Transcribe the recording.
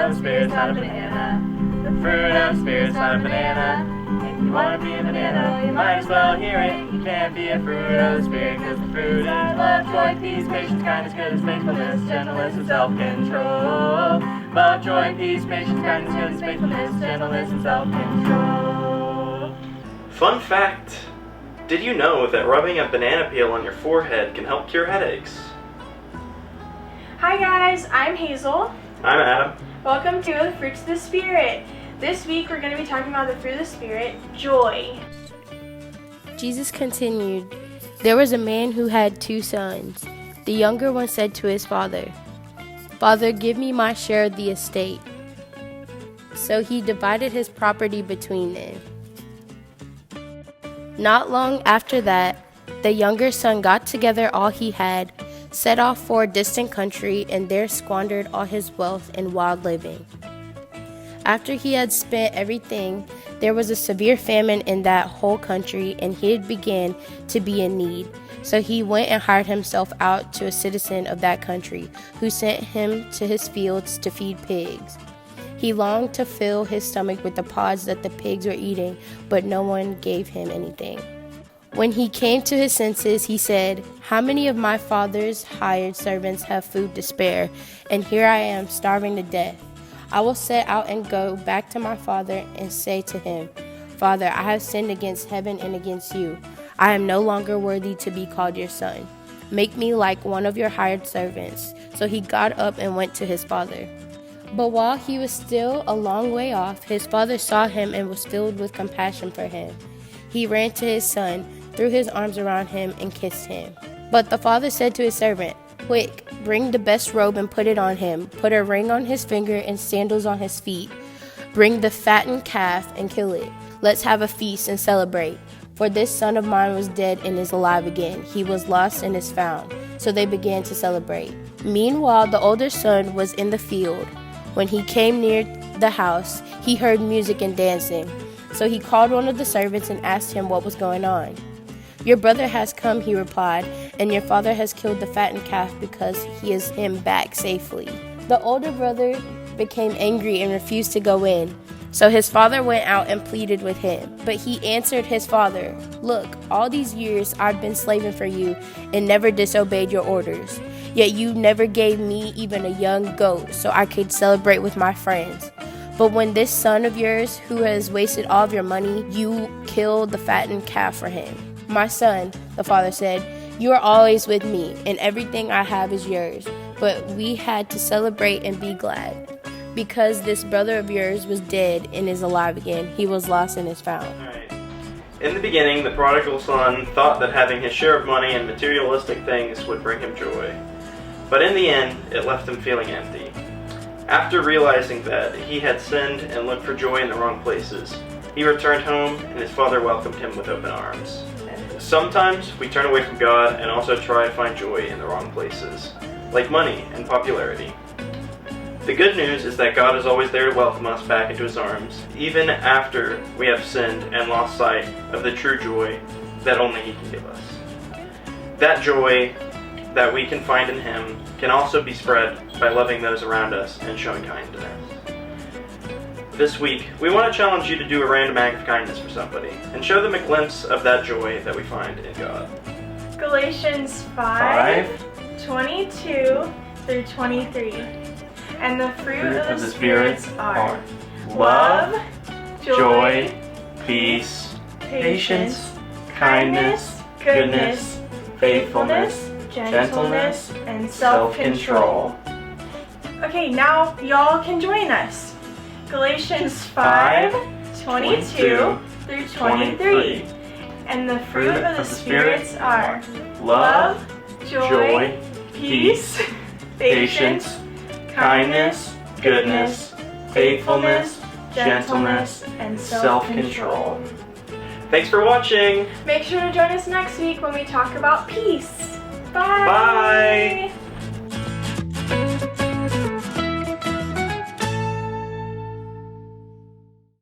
of the Spirit's not a banana. The fruit of the Spirit's not a banana. If you want to be a banana, you might as well hear it. You can't be a fruit of the Spirit, cause the fruit are love, joy, peace, patience, kindness, goodness, faithfulness, gentleness, and self-control. Love, joy, peace, patience, kindness, goodness, faithfulness, gentleness, and self-control. Fun fact, did you know that rubbing a banana peel on your forehead can help cure headaches? Hi guys, I'm Hazel. I'm Adam. Welcome to the Fruits of the Spirit. This week we're going to be talking about the fruit of the Spirit, joy. Jesus continued, "There was a man who had 2 sons. The younger one said to his father, 'Father, give me my share of the estate.' So he divided his property between them. Not long after that, the younger son got together all he had, set off for a distant country, and there squandered all his wealth in wild living. After he had spent everything, there was a severe famine in that whole country, and he began to be in need. So he went and hired himself out to a citizen of that country, who sent him to his fields to feed pigs. He longed to fill his stomach with the pods that the pigs were eating, but no one gave him anything. When he came to his senses, he said, 'How many of my father's hired servants have food to spare, and here I am starving to death? I will set out and go back to my father and say to him, Father, I have sinned against heaven and against you. I am no longer worthy to be called your son. Make me like one of your hired servants.' So he got up and went to his father. But while he was still a long way off, his father saw him and was filled with compassion for him. He ran to his son, threw his arms around him, and kissed him. But the father said to his servant, 'Quick, bring the best robe and put it on him. Put a ring on his finger and sandals on his feet. Bring the fattened calf and kill it. Let's have a feast and celebrate. For this son of mine was dead and is alive again. He was lost and is found.' So they began to celebrate. Meanwhile, the older son was in the field. When he came near the house, he heard music and dancing. So he called one of the servants and asked him what was going on. 'Your brother has come,' he replied, 'and your father has killed the fattened calf because he is him back safely.' The older brother became angry and refused to go in. So his father went out and pleaded with him. But he answered his father, 'Look, all these years I've been slaving for you and never disobeyed your orders. Yet you never gave me even a young goat so I could celebrate with my friends. But when this son of yours, who has wasted all of your money, you killed the fattened calf for him.' 'My son,' the father said, 'you are always with me, and everything I have is yours. But we had to celebrate and be glad, because this brother of yours was dead and is alive again. He was lost and is found.'" Alright. In the beginning, the prodigal son thought that having his share of money and materialistic things would bring him joy. But in the end, it left him feeling empty. After realizing that he had sinned and looked for joy in the wrong places, he returned home and his father welcomed him with open arms. Sometimes we turn away from God and also try to find joy in the wrong places, like money and popularity. The good news is that God is always there to welcome us back into his arms, even after we have sinned and lost sight of the true joy that only he can give us. That joy that we can find in him can also be spread by loving those around us and showing kindness. This week, we want to challenge you to do a random act of kindness for somebody and show them a glimpse of that joy that we find in God. Galatians 5:22 through 23. And the fruit of the Spirit are love, joy, peace, patience, kindness, goodness, faithfulness, gentleness, and self-control. Okay, now y'all can join us. Galatians 5:22 through 23. And the fruit of the Spirit are love, joy, peace, patience, kindness, goodness, faithfulness, gentleness, and self-control. Thanks for watching! Make sure to join us next week when we talk about peace. Bye! Bye!